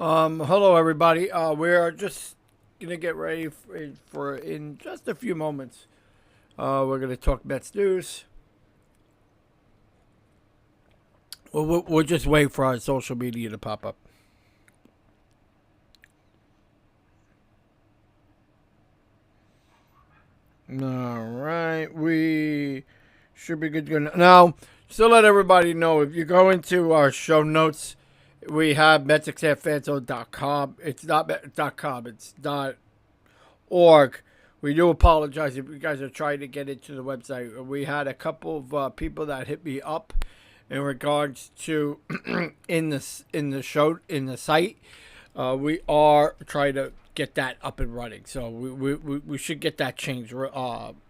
Hello everybody. We're just gonna get ready for in just a few moments. We're gonna talk Mets news. We'll just wait for our social media to pop up. All right, we should be good to go now. Just to let everybody know, if you go into our show notes, we have MetsXMFanZone.com. It's not .com. It's .org. We do apologize if you guys are trying to get into the website. We had a couple of people that hit me up in regards to in the site. We are trying to get that up and running, so we should get that changed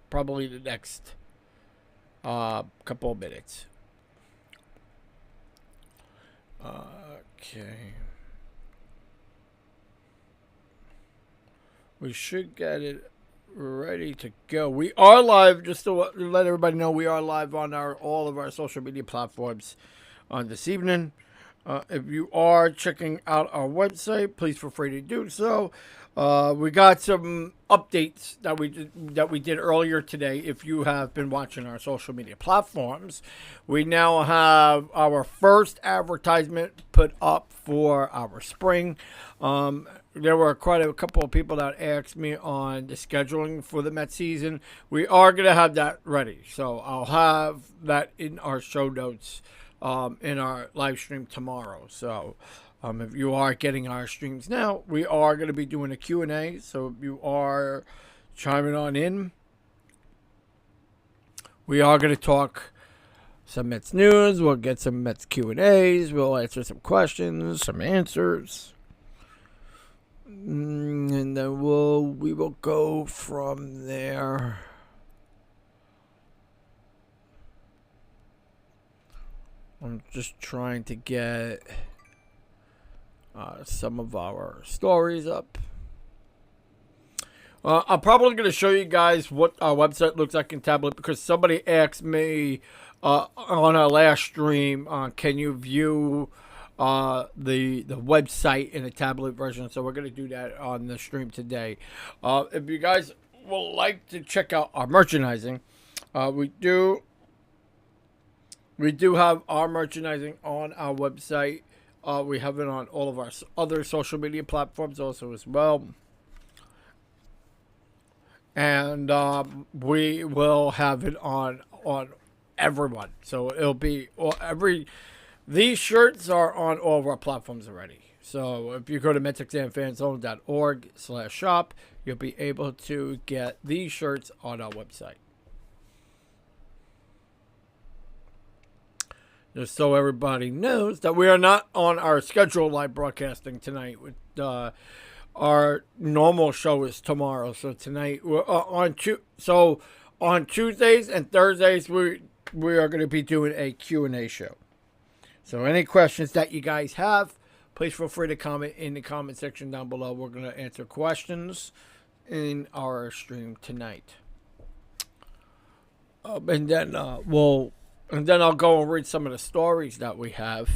probably the next couple of minutes. Okay. We should get it ready to go. We are live, just to let everybody know, we are live on all of our social media platforms on this evening. If you are checking out our website, please feel free to do so. We got some updates that we did earlier today. If you have been watching our social media platforms, we now have our first advertisement put up for our spring. There were quite a couple of people that asked me on the scheduling for the Met season. We are going to have that ready, so I'll have that in our show notes in our live stream tomorrow. So if you are getting our streams now, we are going to be doing a Q&A. So if you are chiming on in, we are going to talk some Mets news. We'll get some Mets Q&As. We'll answer some questions, some answers. And then we will go from there. I'm just trying to get some of our stories up. I'm probably going to show you guys what our website looks like in tablet, because somebody asked me on our last stream, can you view the website in a tablet version? So we're going to do that on the stream today. If you guys would like to check out our merchandising, we do have our merchandising on our website. We have it on all of our other social media platforms also as well. And we will have it on everyone. So it'll be these shirts are on all of our platforms already. So if you go to MetsXMFanZone.org/shop, you'll be able to get these shirts on our website. Just so everybody knows that we are not on our scheduled live broadcasting tonight. With our normal show is tomorrow. So tonight we're on Tuesdays and Thursdays we are going to be doing a Q&A show. So any questions that you guys have, please feel free to comment in the comment section down below. We're going to answer questions in our stream tonight. And then I'll go and read some of the stories that we have.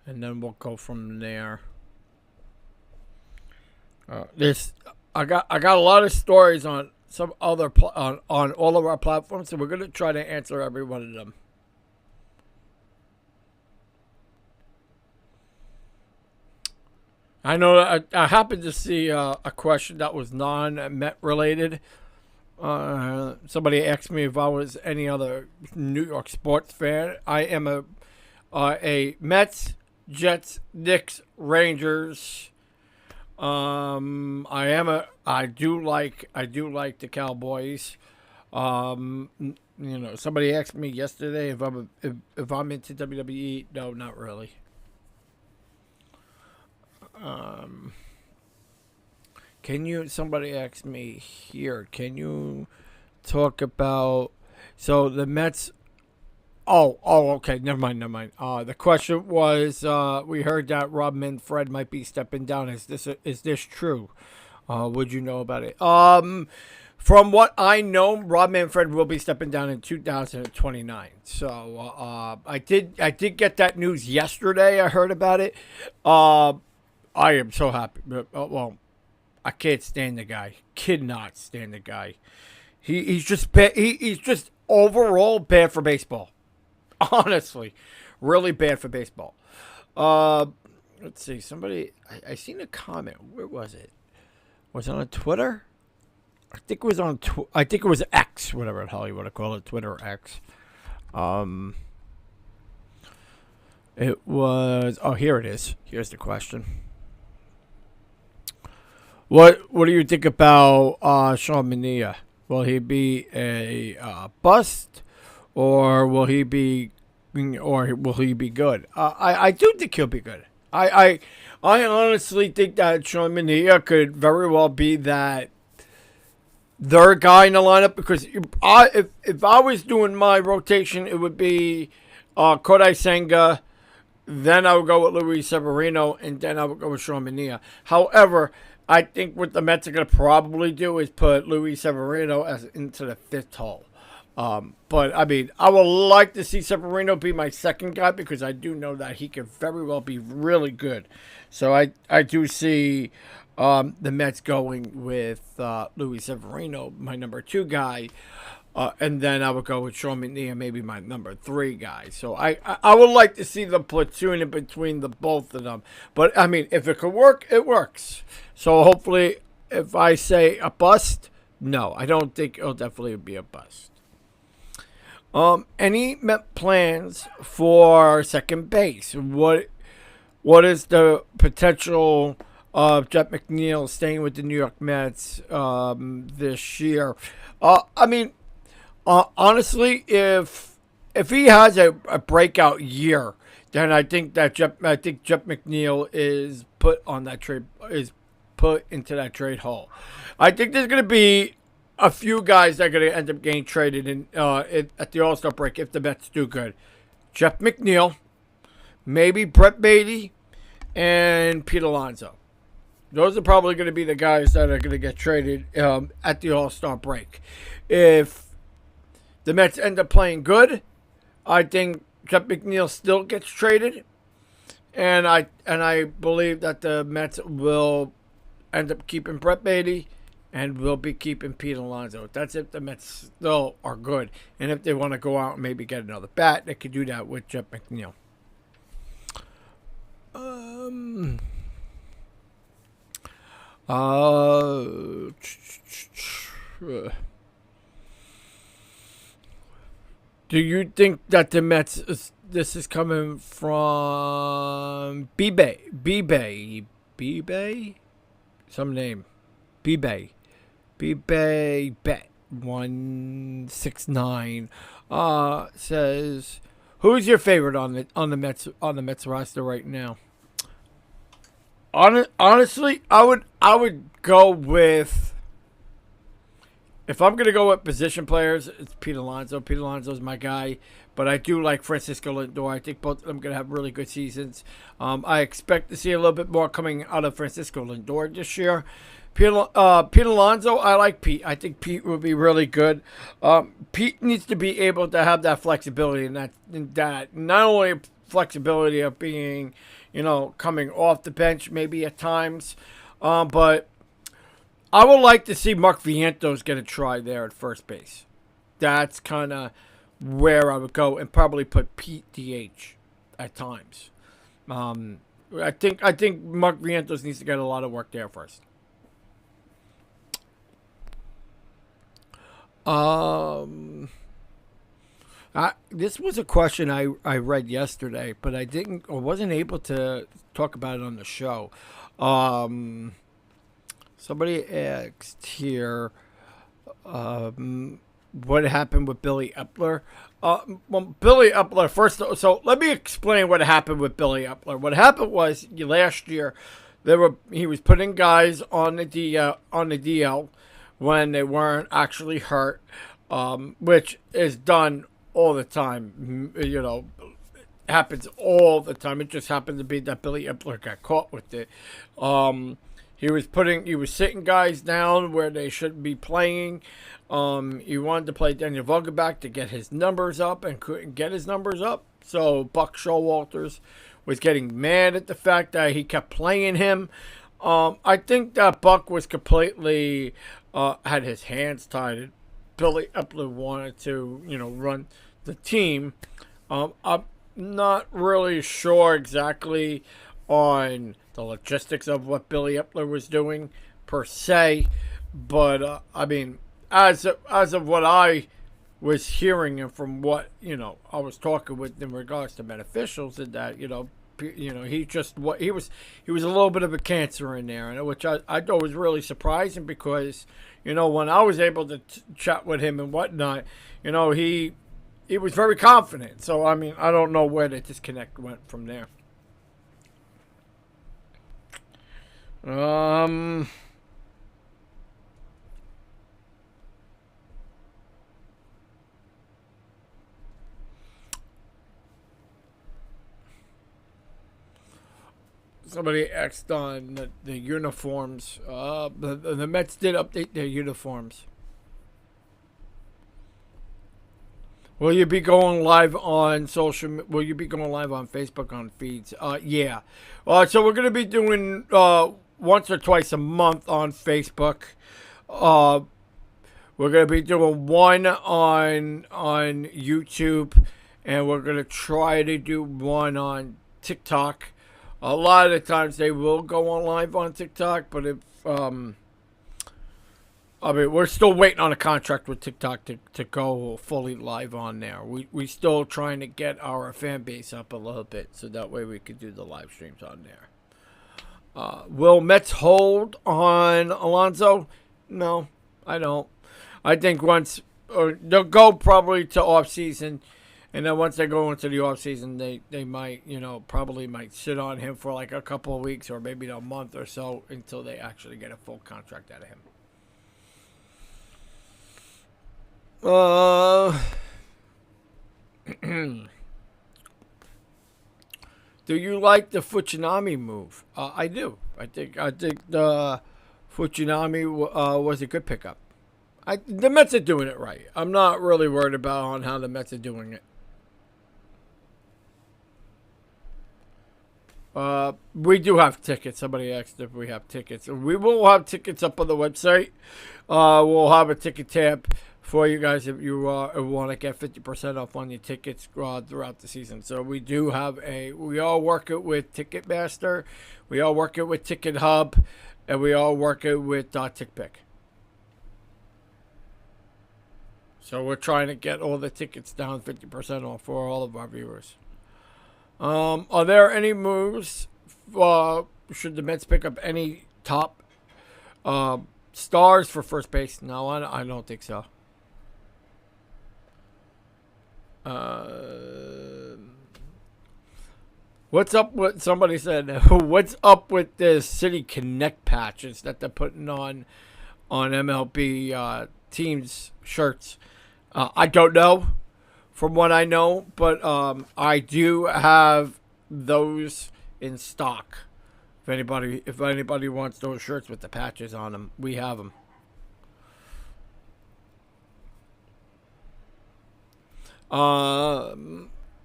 And then we'll go from there. I got a lot of stories on some other on all of our platforms, so we're going to try to answer every one of them. I know I happened to see a question that was non-Met related. Somebody asked me if I was any other New York sports fan. I am a Mets, Jets, Knicks, Rangers. I do like the Cowboys. Somebody asked me yesterday if I'm into WWE. No, not really. Somebody asked me here, can you talk about, so the Mets, okay, never mind. The question was, we heard that Rob Manfred might be stepping down. Is this true? Would you know about it? From what I know, Rob Manfred will be stepping down in 2029. So I did get that news yesterday. I heard about it. I am so happy. Well, I can't stand the guy. Cannot stand the guy. He's just bad. He's just overall bad for baseball. Honestly, really bad for baseball. Let's see. Somebody I seen a comment. Where was it? Was it on Twitter? I think it was on. I think it was X, whatever the hell you want to call it, Twitter or X. It was. Oh, here it is. Here's the question. What do you think about Sean Mania? Will he be a bust, or will he be good? I do think he'll be good. I honestly think that Sean Mania could very well be that third guy in the lineup, because if I was doing my rotation, it would be Kodai Senga, then I would go with Luis Severino, and then I would go with Sean Mania. However, I think what the Mets are going to probably do is put Luis Severino into the fifth hole. But, I mean, I would like to see Severino be my second guy, because I do know that he could very well be really good. So I do see the Mets going with Luis Severino, my number 2 guy. And then I would go with Sean Mania, maybe my number 3 guy. So I would like to see the platoon in between the both of them. But, I mean, if it could work, it works. So, hopefully, if I say a bust, no, I don't think it'll definitely be a bust. Any Met plans for second base? What is the potential of Jeff McNeil staying with the New York Mets this year? I mean, honestly, if he has a breakout year, then I think Jeff McNeil is put into that trade hole. I think there's going to be a few guys that are going to end up getting traded at the All-Star break if the Mets do good. Jeff McNeil, maybe Brett Beatty, and Pete Alonso. Those are probably going to be the guys that are going to get traded at the All-Star break. If the Mets end up playing good, I think Jeff McNeil still gets traded, and I believe that the Mets will end up keeping Brett Beatty and will be keeping Pete Alonso. That's if the Mets still are good, and if they want to go out and maybe get another bat, they could do that with Jeff McNeil. Do you think that the Mets, this is coming from B-Bay, some name, B-Bay Bet 169 says, who's your favorite on the Mets roster right now? Honestly, I would go with, if I'm going to go with position players, it's Pete Alonso. Pete Alonso's my guy, but I do like Francisco Lindor. I think both of them are going to have really good seasons. I expect to see a little bit more coming out of Francisco Lindor this year. Pete Alonso, I like Pete. I think Pete will be really good. Pete needs to be able to have that flexibility, and that not only flexibility of being, coming off the bench maybe at times, but I would like to see Mark Vientos get a try there at first base. That's kind of where I would go, and probably put Pete DH at times. I think Mark Vientos needs to get a lot of work there first. This was a question I read yesterday, but I wasn't able to talk about it on the show. Somebody asked here, what happened with Billy Epler? Well, Billy Epler, first, so let me explain what happened with Billy Epler. What happened was last year, he was putting guys on the DL when they weren't actually hurt, which is done all the time. Happens all the time. It just happened to be that Billy Epler got caught with it. He was sitting guys down where they shouldn't be playing. He wanted to play Daniel Vogelbach to get his numbers up and couldn't get his numbers up. So Buck Showalters was getting mad at the fact that he kept playing him. I think that Buck was completely had his hands tied. Billy Epler wanted to, run the team. I'm not really sure exactly on the logistics of what Billy Epler was doing per se, but I mean, as of what I was hearing and from what I was talking with in regards to Met officials, and that he was a little bit of a cancer in there, and which I thought was really surprising because when I was able to chat with him and whatnot, he was very confident. So I mean, I don't know where the disconnect went from there. Somebody asked on the uniforms. The Mets did update their uniforms. Will you be going live on social? Will you be going live on Facebook on feeds? Yeah. So we're gonna be doing once or twice a month on Facebook. We're gonna be doing one on YouTube, and we're gonna try to do one on TikTok. A lot of the times they will go on live on TikTok, but if we're still waiting on a contract with TikTok to go fully live on there. We still trying to get our fan base up a little bit so that way we could do the live streams on there. Will Mets hold on Alonso? No, I don't. I think they'll go probably to off season. And then once they go into the offseason, they might, probably might sit on him for like a couple of weeks or maybe a month or so until they actually get a full contract out of him. Do you like the Fujinami move? I do. I think the Fujinami was a good pickup. The Mets are doing it right. I'm not really worried about on how the Mets are doing it. We do have tickets. Somebody asked if we have tickets. We will have tickets up on the website. We'll have a ticket tab for you guys if you want to get 50% off on your tickets throughout the season. So we do have we all work it with Ticketmaster, we all work it with Ticket Hub, and we all work it with TickPick. So we're trying to get all the tickets down 50% off for all of our viewers. Are there any moves? Should the Mets pick up any top stars for first base? No, I don't think so. What's up with somebody said? What's up with the City Connect patches that they're putting on MLB teams' shirts? I don't know. From what I know, but I do have those in stock. If anybody wants those shirts with the patches on them, we have them.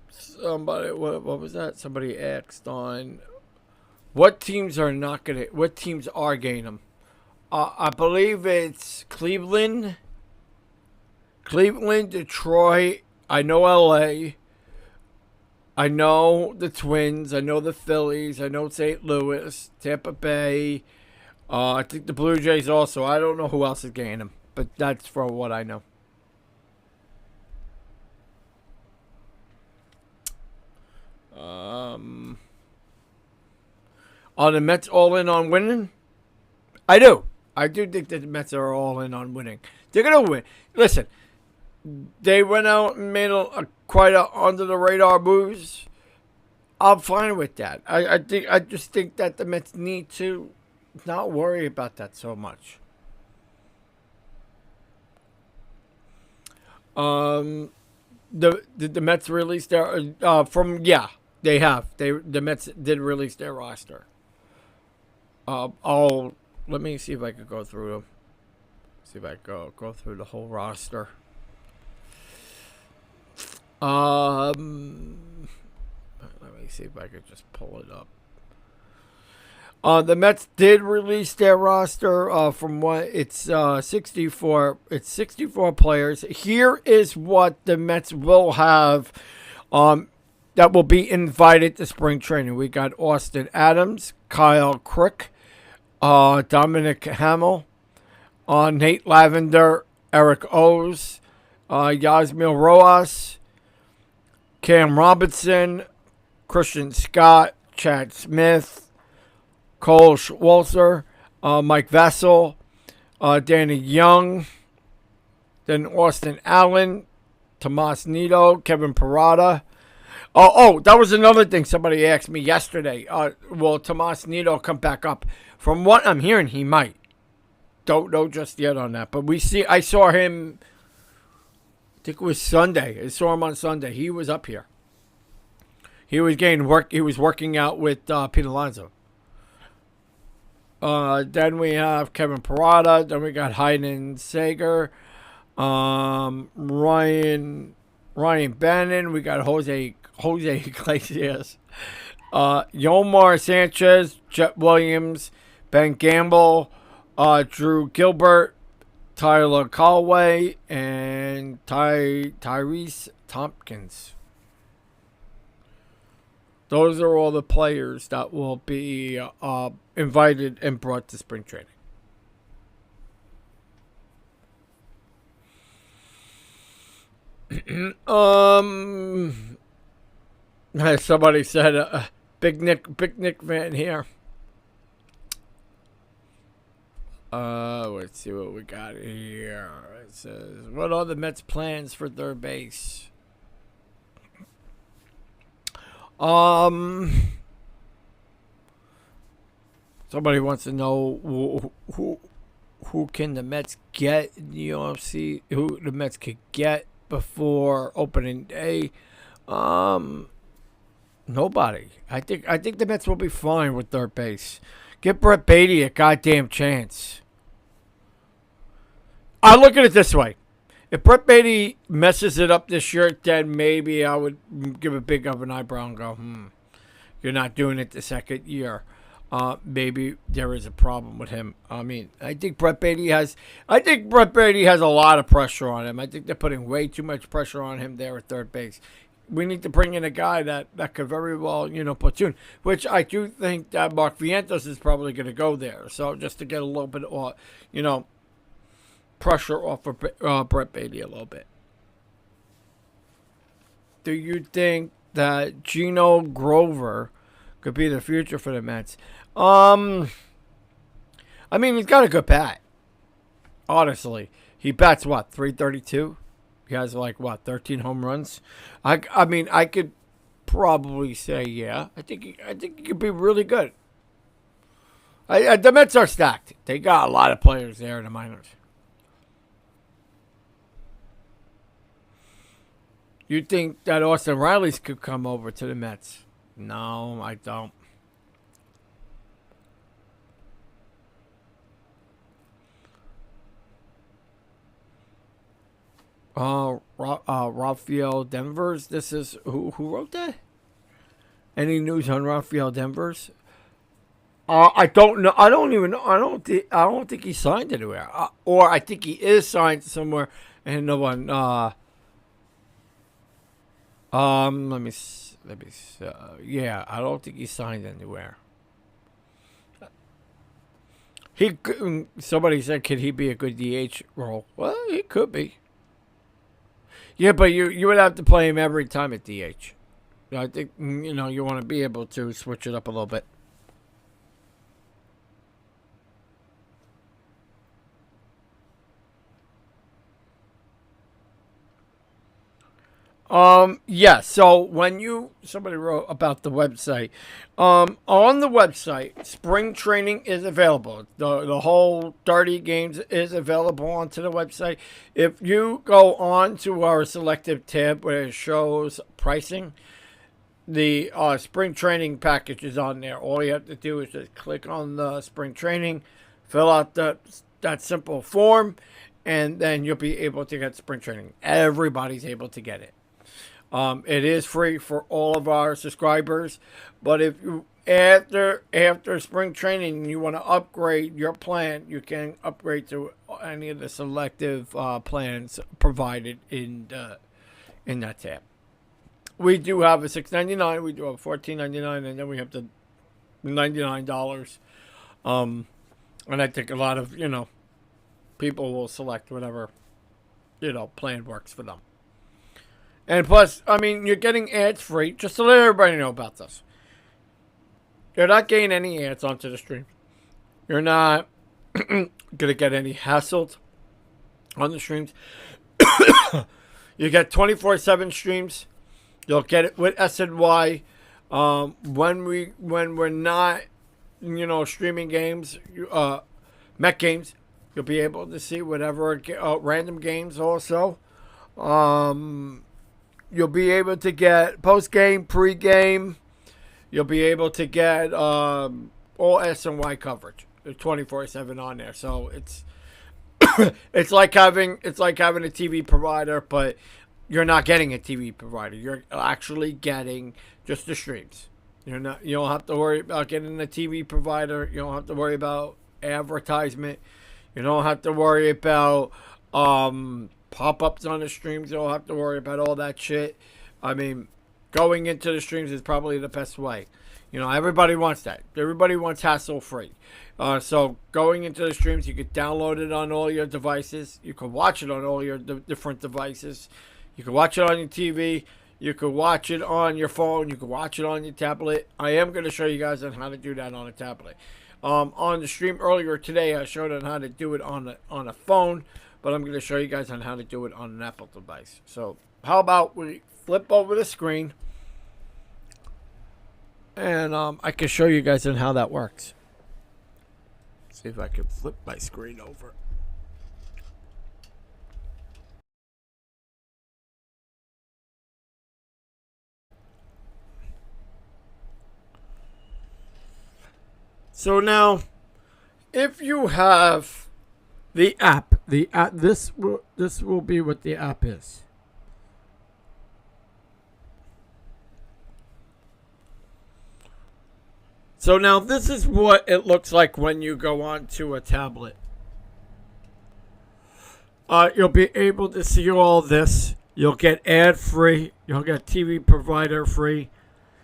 Somebody, what was that? Somebody asked on what teams are gaining them. I believe it's Cleveland, Detroit. I know LA. I know the Twins. I know the Phillies. I know St. Louis, Tampa Bay. I think the Blue Jays also. I don't know who else is getting them, but that's from what I know. Are the Mets all in on winning? I do. I do think that the Mets are all in on winning. They're going to win. Listen. They went out and made quite a under the radar moves. I'm fine with that. I just think that the Mets need to not worry about that so much. The Mets released their they have. The Mets did release their roster. I'll let me see if I could go through them. See if I could go through the whole roster. Let me see if I could just pull it up. The Mets did release their roster from what it's 64. It's 64 players. Here is what the Mets will have that will be invited to spring training. We got Austin Adams, Kyle Crick, Dominic Hamill, Nate Lavender, Eric O's, Yasmil Rojas, Cam Robinson, Christian Scott, Chad Smith, Cole Schwarzer, Mike Vessel, Danny Young, then Austin Allen, Tomas Nido, Kevin Parada. Oh, that was another thing somebody asked me yesterday. Will Tomas Nido come back up? From what I'm hearing, he might. Don't know just yet on that. But I saw him, I think it was Sunday. I saw him on Sunday. He was up here. He was getting work. He was working out with Pete Alonso. Then we have Kevin Parada. Then we got Hayden Sager, Ryan Bannon. We got Jose Iglesias, Yomar Sanchez, Jet Williams, Ben Gamble, Drew Gilbert, Tyler Conway, and Tyrese Tompkins. Those are all the players that will be invited and brought to spring training. Somebody said, Big Nick fan here. Let's see what we got here. It says, what are the Mets' plans for third base? Somebody wants to know who can the Mets get in the UFC? Who the Mets could get before opening day? Nobody. I think the Mets will be fine with third base. Give Brett Beatty a goddamn chance. I look at it this way. If Brett Beatty messes it up this year, then maybe I would give a big of an eyebrow and go, you're not doing it the second year. Maybe there is a problem with him. I mean, I think Brett Beatty has a lot of pressure on him. I think they're putting way too much pressure on him there at third base. We need to bring in a guy that could very well, platoon, which I do think that Mark Vientos is probably going to go there. So just to get a little bit of, pressure off of Brett Beatty a little bit. Do you think that Gino Grover could be the future for the Mets? I mean, he's got a good bat. Honestly, he bats what, 332? He has 13 home runs. I mean, I could probably say yeah. I think he could be really good. The Mets are stacked. They got a lot of players there in the minors. You think that Austin Riley's could come over to the Mets? No, I don't. Rafael Devers. This is who wrote that? Any news on Rafael Devers? I don't know. I don't even know. I don't think he signed anywhere. Or I think he is signed somewhere, and no one. Let me. Yeah, I don't think he signed anywhere. Somebody said, could he be a good DH role? Well, he could be. Yeah, but you would have to play him every time at DH. I think, you want to be able to switch it up a little bit. Yeah, so when somebody wrote about the website, on the website, spring training is available. The whole 30 games is available onto the website. If you go on to our selective tab where it shows pricing, the spring training package is on there. All you have to do is just click on the spring training, Fill out that simple form, and then you'll be able to get spring training. Everybody's able to get it. It is free for all of our subscribers, but if you after spring training you want to upgrade your plan, you can upgrade to any of the selective plans provided in that tab. We do have a $6.99, we do have a $14.99, and then we have the $99. And I think a lot of people will select whatever plan works for them. And plus, I mean, you're getting ads free. Just to let everybody know about this. You're not getting any ads onto the stream. You're not going to get any hassled on the streams. You get 24/7 streams. You'll get it with SNY. When we're not, streaming games, Met games, you'll be able to see whatever random games also. You'll be able to get post-game, pre-game. You'll be able to get all SNY coverage. There's 24/7 on there, so it's it's like having a TV provider, but you're not getting a TV provider. You're actually getting just the streams. You don't have to worry about getting a TV provider. You don't have to worry about advertisement. You don't have to worry about pop-ups on the streams. You don't have to worry about all that shit. I mean, going into the streams is probably the best way. Everybody wants that. Everybody wants hassle-free. So going into the streams, you can download it on all your devices. You can watch it on all your different devices. You can watch it on your TV. You can watch it on your phone. You can watch it on your tablet. I am going to show you guys on how to do that on a tablet. On the stream earlier today, I showed on how to do it on a phone, but I'm going to show you guys on how to do it on an Apple device. So how about we flip over the screen, and I can show you guys on how that works. See if I can flip my screen over. So now, if you have the app, this will be what the app is. So now this is what it looks like when you go onto a tablet. You'll be able to see all this. You'll get ad free. You'll get TV provider free.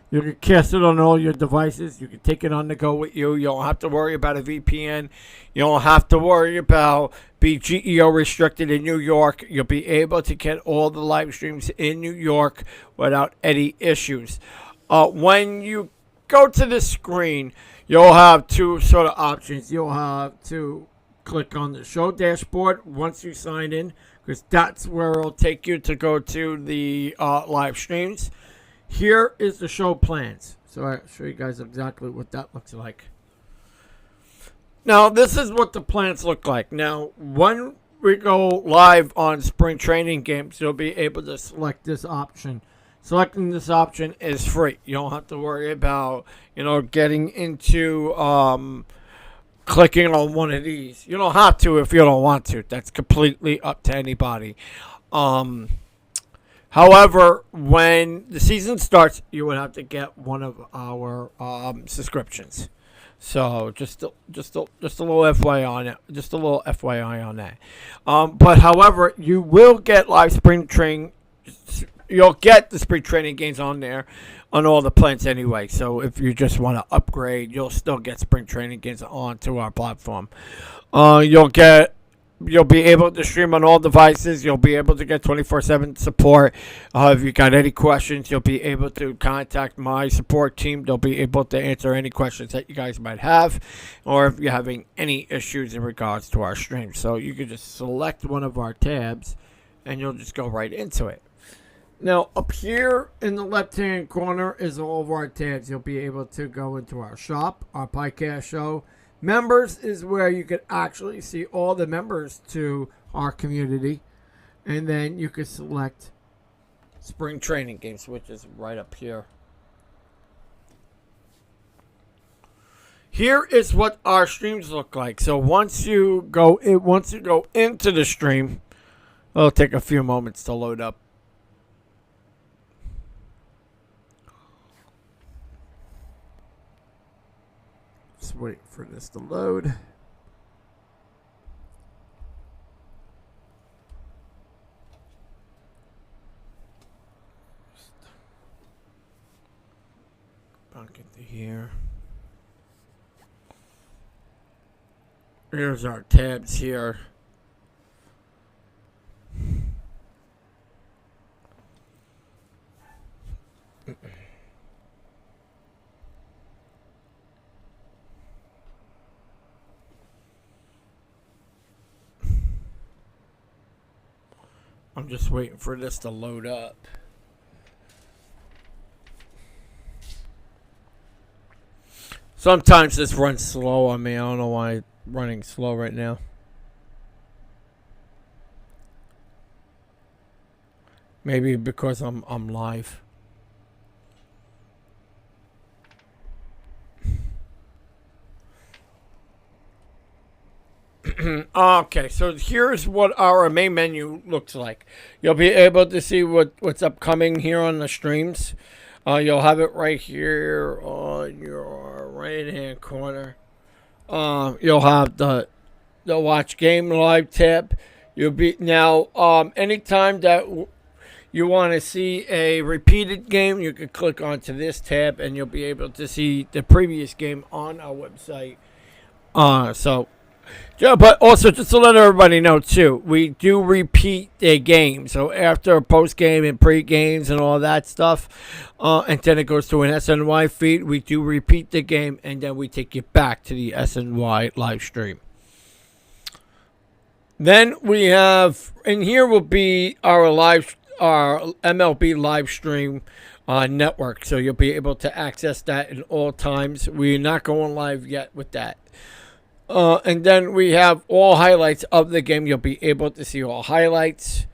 You can cast it on all your devices. You can take it on the go with you. You don't have to worry about a VPN. You don't have to worry about being GEO restricted in New York. You'll be able to get all the live streams in New York without any issues. When you go to the screen, you'll have two sort of options. You'll have to click on the show dashboard once you sign in, because that's where it'll take you to go to the live streams. Here is the show plans. So I'll show you guys exactly what that looks like. Now, this is what the plans look like. Now, when we go live on spring training games, you'll be able to select this option. Selecting this option is free. You don't have to worry about, getting into clicking on one of these. You don't have to if you don't want to. That's completely up to anybody. However, when the season starts, you would have to get one of our subscriptions. So just a little FYI on it. Just a little FYI on that. But however, you will get live spring training. You'll get the spring training games on there on all the plans anyway. So if you just want to upgrade, you'll still get spring training games onto our platform. You'll be able to stream on all devices. You'll be able to get 24/7 support. If you got any questions, you'll be able to contact my support team. They'll be able to answer any questions that you guys might have, or if you're having any issues in regards to our stream. So you can just select one of our tabs, and you'll just go right into it. Now, up here in the left-hand corner is all of our tabs. You'll be able to go into our shop, our podcast show. Members is where you can actually see all the members to our community. And then you can select spring training games, which is right up here. here is what our streams look like. So once you go into the stream, it'll take a few moments to load up. Just wait for this to load. Back into here. Here's our tabs here. I'm just waiting for this to load up. Sometimes this runs slow on me. I don't know why it's running slow right now. Maybe because I'm live. Okay, so here's what our main menu looks like. You'll be able to see what's upcoming here on the streams. You'll have it right here on your right hand corner. You'll have the watch game live tab. You'll be now anytime that you want to see a repeated game, you can click onto this tab and you'll be able to see the previous game on our website. But also, just to let everybody know, too, we do repeat the game. So after post-game and pre-games and all that stuff, and then it goes to an SNY feed, we do repeat the game, and then we take it back to the SNY live stream. Then we have, and here will be our MLB live stream network. So you'll be able to access that at all times. We're not going live yet with that. And then we have all highlights of the game. You'll be able to see all highlights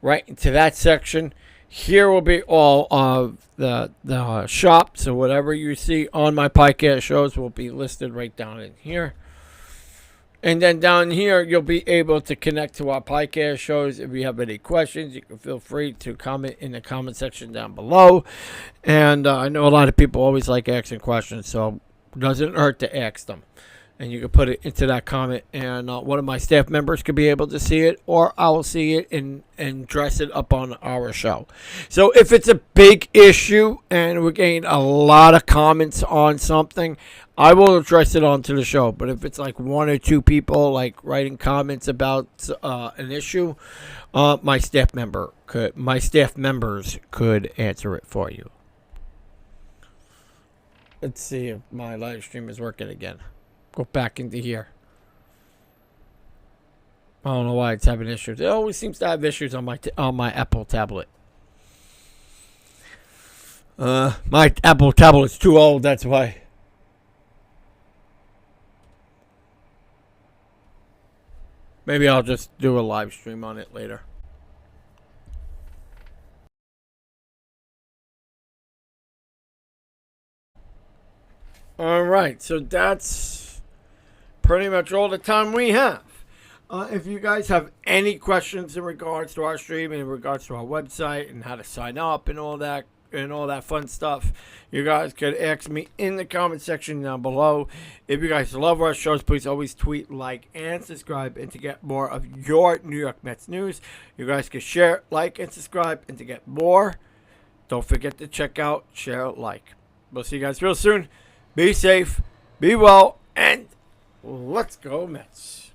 right into that section. Here will be all of the shop. So whatever you see on my podcast shows will be listed right down in here. And then down here, you'll be able to connect to our podcast shows. If you have any questions, you can feel free to comment in the comment section down below. And I know a lot of people always like asking questions, so it doesn't hurt to ask them. And you can put it into that comment, and one of my staff members could be able to see it, or I will see it and dress it up on our show. So if it's a big issue and we're getting a lot of comments on something, I will address it onto the show. But if it's like one or two people like writing comments about an issue, my staff members could answer it for you. Let's see if my live stream is working again. Go back into here. I don't know why it's having issues. It always seems to have issues on my Apple tablet. My Apple tablet's too old, that's why. Maybe I'll just do a live stream on it later. All right, so that's pretty much all the time we have. If you guys have any questions in regards to our stream, in regards to our website and how to sign up and all that fun stuff, you guys could ask me in the comment section down below. If you guys love our shows, please always tweet, like, and subscribe. And to get more of your New York Mets news, you guys can share, like, and subscribe. And to get more, don't forget to check out Share Like. We'll see you guys real soon. Be safe, be well, and let's go Mets.